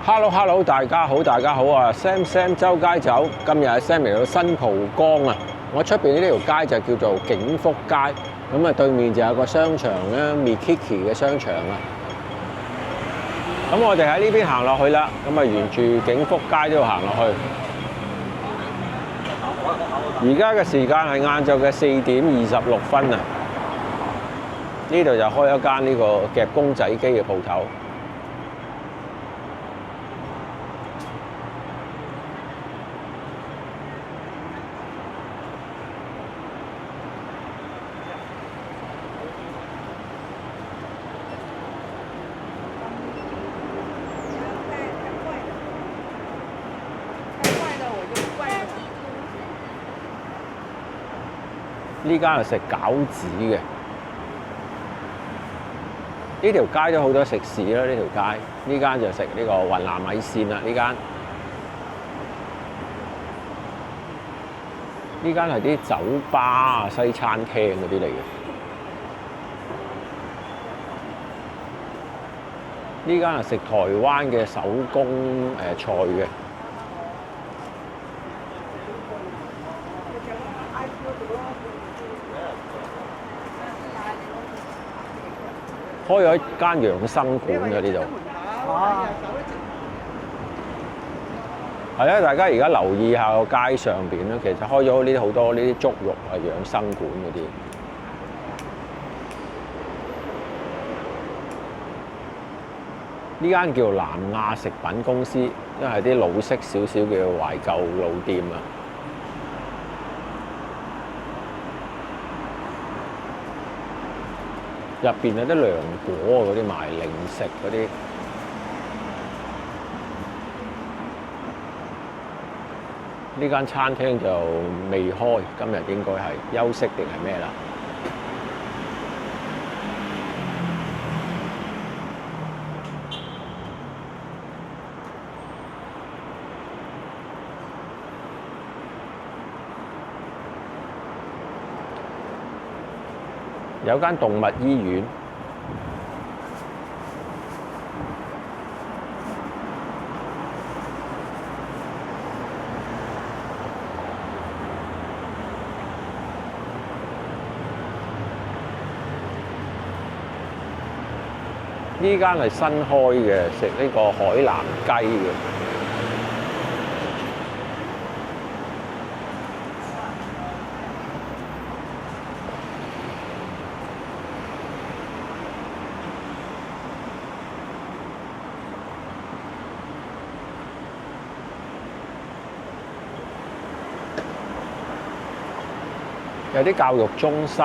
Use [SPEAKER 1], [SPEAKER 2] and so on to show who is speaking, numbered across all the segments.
[SPEAKER 1] Hello，大家好啊！Sam 周街走，今日阿 Sam 嚟到新蒲崗啊！我出邊呢條街就叫做景福街，咁啊對面就有個商場啦，Mikiki 嘅商場啊。咁我哋喺呢邊行落去啦，咁啊沿住景福街呢度行落去。而家嘅時間係晏晝嘅4:26啊！呢度就開一間呢個夾公仔機嘅鋪頭。呢間係食餃子嘅，呢條街都好多食肆啦。呢條街呢間就食呢個雲南米線啦。呢間係啲酒吧啊、西餐廳嗰啲嚟嘅。呢間係食台灣嘅手工菜嘅。開咗一間養生館嘅呢度，係啊！大家而家留意下個街上邊咧，其實開咗呢啲好多呢啲足浴啊、養生館嗰啲。呢間叫南亞食品公司，因為係啲老式少少嘅懷舊老店啊。入邊有啲涼果嗰啲賣零食嗰啲，呢間餐廳就未開，今日應該係休息定係咩啦？有間動物醫院，呢間係新開嘅，食呢個海南雞嘅。有啲教育中心，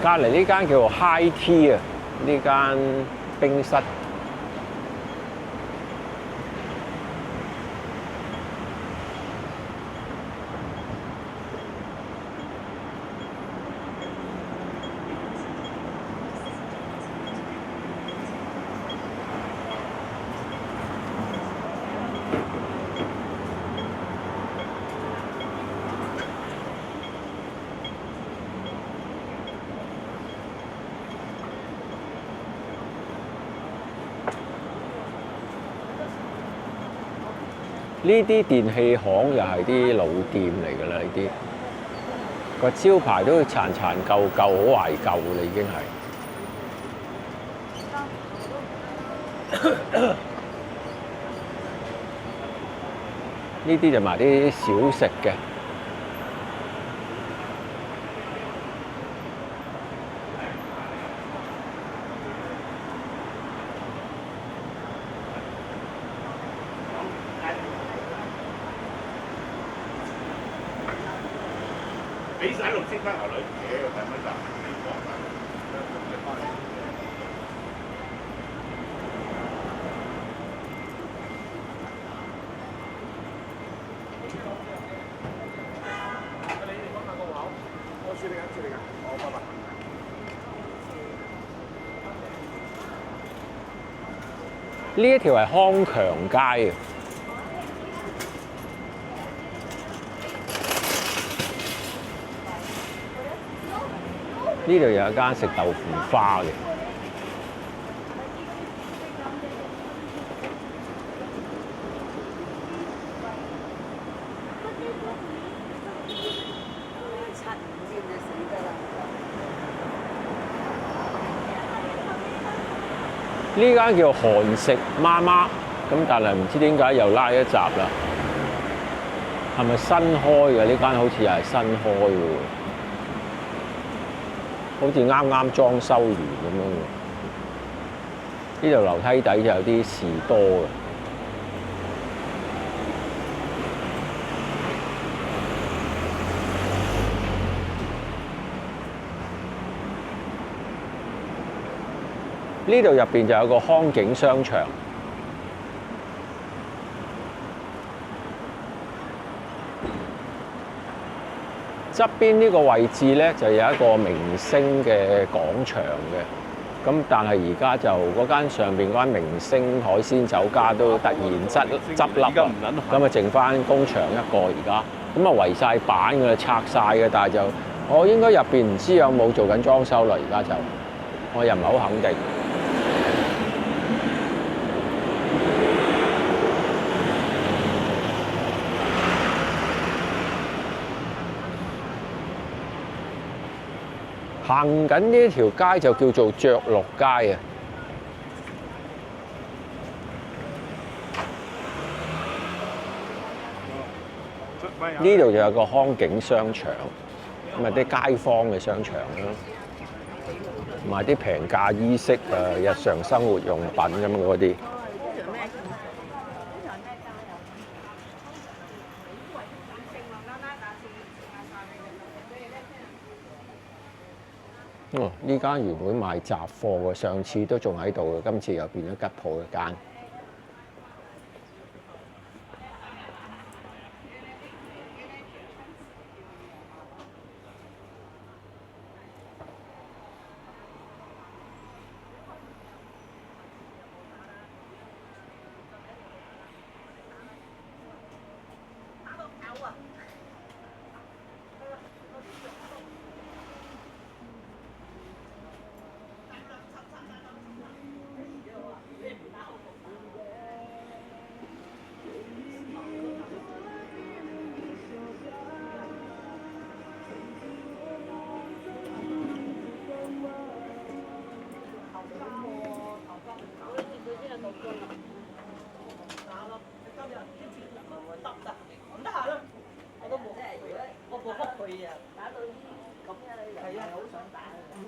[SPEAKER 1] 隔離呢間叫做 High Tea 啊，呢間冰室。呢啲電器行又係啲老店嚟㗎啦，呢啲個招牌都殘殘舊舊，好懷舊啦，已經係。呢啲就賣啲小食嘅。
[SPEAKER 2] 俾晒綠色翻頭女嘢，係乜㗎？你講曬。我處理緊。好，拜拜。
[SPEAKER 1] 呢一條係康強街啊！呢度有一間食豆腐花嘅。呢間叫韓食媽媽，咁但係唔知點解又拉一閘啦。係咪新開嘅？呢間好似又係新開嘅喎，好似啱啱裝修完咁樣喎。呢度樓梯底就有啲士多嘅。呢度入邊就有個康景商場。側邊呢個位置咧就有一個明星嘅廣場嘅，咁但係而家就嗰間上邊嗰間明星海鮮酒家都突然執笠啦，咁啊剩翻工場一個而家，咁啊圍晒板㗎啦，拆晒嘅，但係就我應該入邊唔知有冇做緊裝修啦，而家就我又唔係好肯定。行緊呢條街就叫做爵祿街啊！呢度就有個康景商場，咁啊啲街坊嘅商場啦，賣啲平價衣飾啊、日常生活用品咁嗰啲。哦，呢間原本賣雜貨嘅，上次都仲喺度嘅，今次又變咗吉鋪嘅間。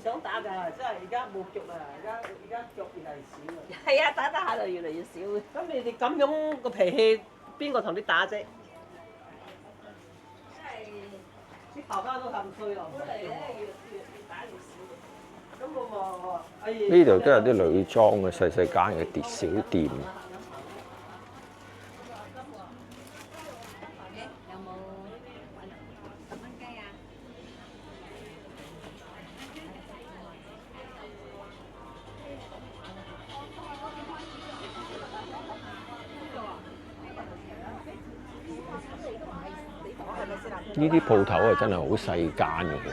[SPEAKER 3] 想打㗎，真係而家冇續啊！而家續越嚟越少啊！
[SPEAKER 4] 係啊，打下就越嚟越少。
[SPEAKER 3] 咁你哋咁樣個脾氣，邊個同你打啫？
[SPEAKER 4] 即係
[SPEAKER 3] 啲頭家都咁衰咯。
[SPEAKER 4] 本嚟咧越打越少。
[SPEAKER 3] 咁我話，
[SPEAKER 1] 呢度都有啲女裝嘅細細間嘅小店。
[SPEAKER 4] 有冇10蚊雞啊？
[SPEAKER 1] 呢啲鋪頭啊，真係好細間嘅啫，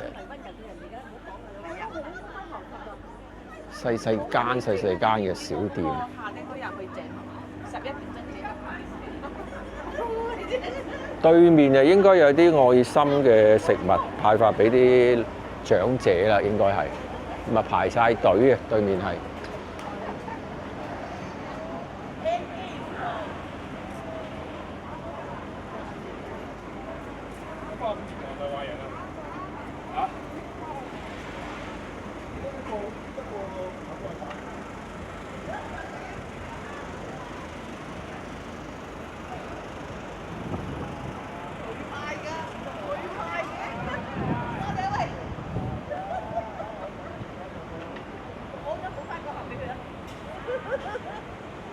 [SPEAKER 1] 細細間嘅小店。
[SPEAKER 4] 夏天都入去正，11點鐘幾得
[SPEAKER 1] 對面就應該有啲愛心嘅食物派發俾啲長者啦，應該係咁啊排晒隊啊，對面係。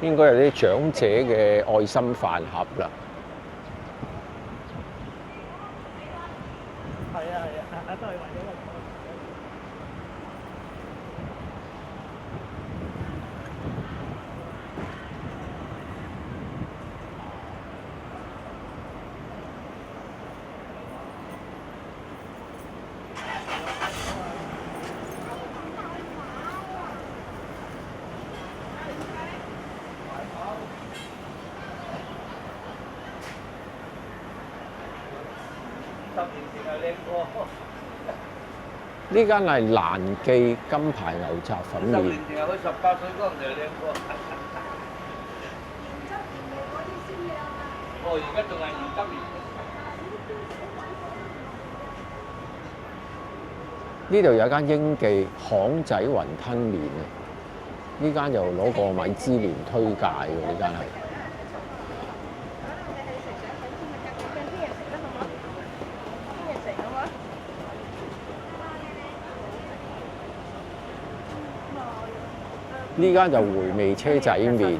[SPEAKER 1] 應該有啲長者嘅愛心飯盒啦。
[SPEAKER 3] 係啊，都係為咗個。
[SPEAKER 1] 呢間係蘭記金牌牛雜粉麵。
[SPEAKER 5] 前佢18歲嗰陣就靚過。哦，而家仲係現金年。
[SPEAKER 1] 呢度有一間英記巷仔雲吞麵啊！呢間又攞個米芝蓮推介喎，呢間係。呢間就回味車仔麵。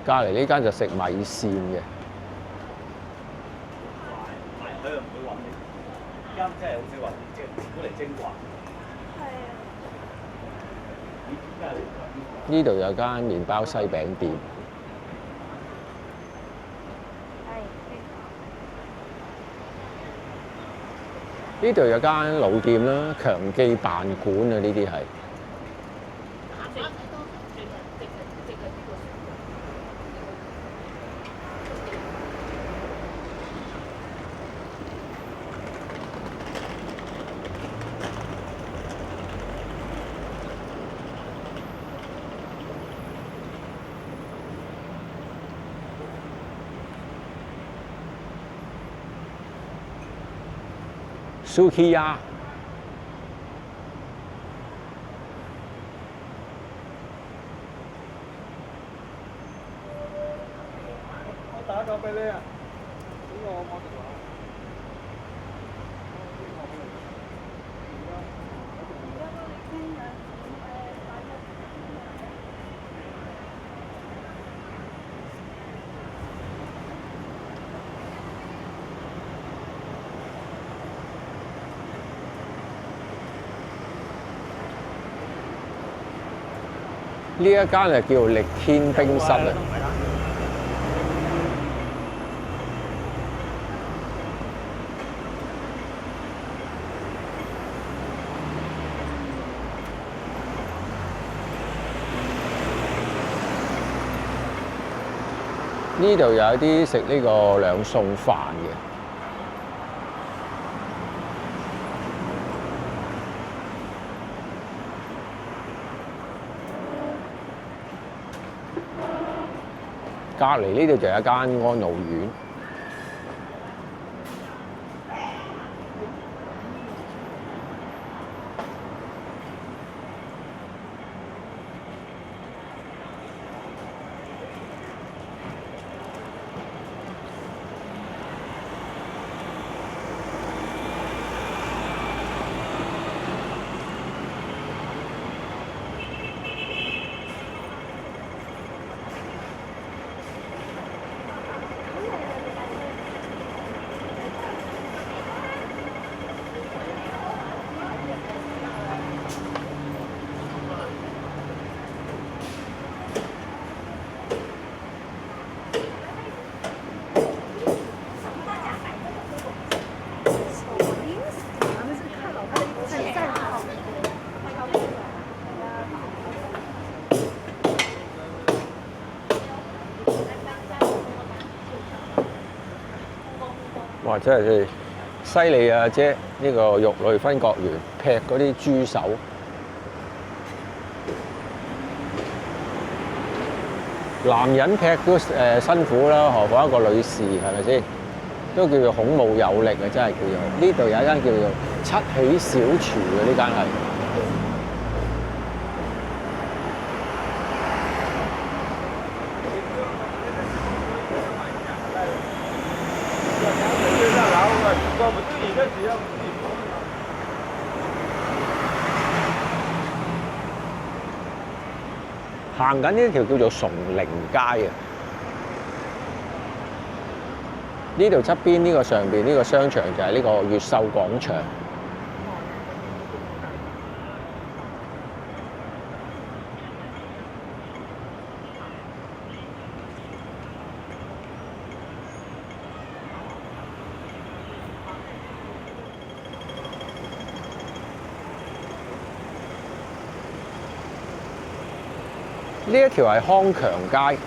[SPEAKER 1] 隔離呢間就食米線嘅。
[SPEAKER 2] 佢又唔會話你，啱真係好少話你即係古嚟精華。
[SPEAKER 1] 呢度有間麵包西餅店。呢度有間老店啦，強記飯館啊，呢啲係。Sukiya。
[SPEAKER 5] 我打咗俾你啊！呢個我電話。
[SPEAKER 1] 呢一間係叫力天冰室啊！呢度有啲食呢個兩餸飯嘅。隔離呢度就有一間安老院。哇！真係犀利啊，姐！呢個肉類分割員劈嗰啲豬手，男人劈都辛苦啦，何況一個女士係咪先？都叫做孔武有力啊！真係叫做呢度有一間叫做七喜小廚嘅，呢間係。行緊呢條叫做崇寧街啊！呢度側邊呢個上邊呢個商場就係呢個越秀廣場。呢一條係康強街。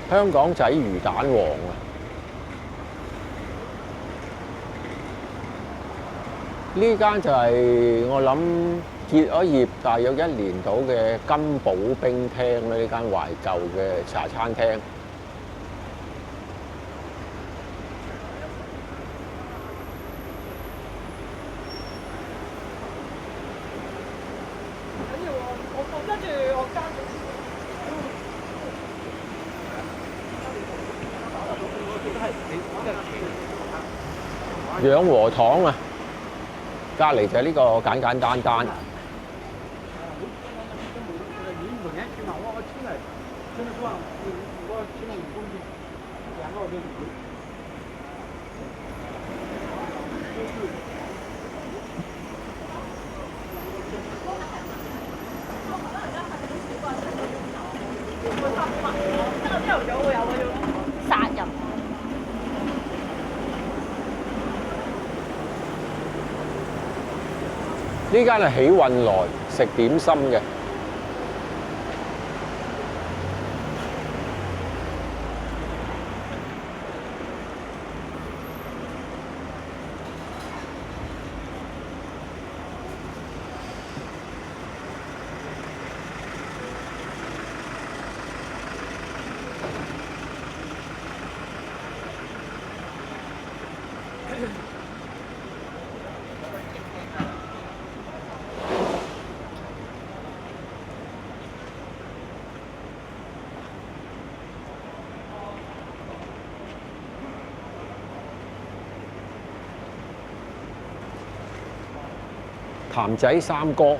[SPEAKER 1] 香港仔魚蛋王啊！呢間就係我諗結咗業大約1年到嘅金寶冰廳咧，呢間懷舊嘅茶餐廳。
[SPEAKER 3] 緊要喎，我跟住我加咗。
[SPEAKER 1] 養和堂啊，隔離就係呢個簡簡單單。
[SPEAKER 3] 殺人。
[SPEAKER 1] 呢間係喜運來食點心嘅。譚仔三哥。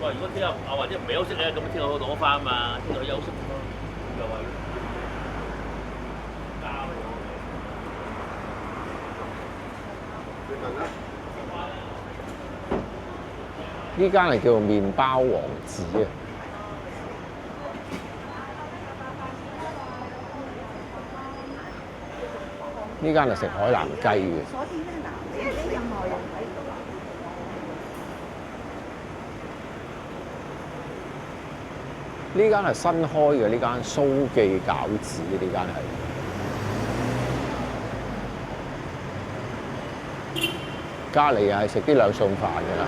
[SPEAKER 2] 如果聽日或者唔係休息咧，咁聽日攞翻嘛，聽日休息咯。又話
[SPEAKER 1] 呢間係叫做麵包王子啊！呢間係食海南雞嘅。呢間係新開嘅，呢間蘇記餃子，呢間係隔離又係食啲兩餸飯㗎啦。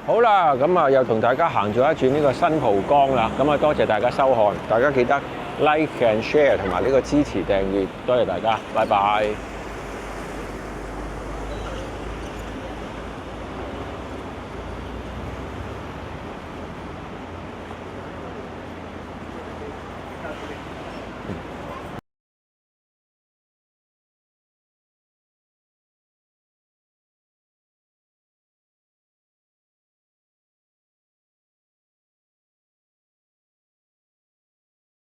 [SPEAKER 1] 好啦，咁啊又同大家行咗一轉呢個新蒲崗啦，咁啊多謝大家收看，大家記得 like and share 同埋呢個支持訂閱，多謝大家，拜拜。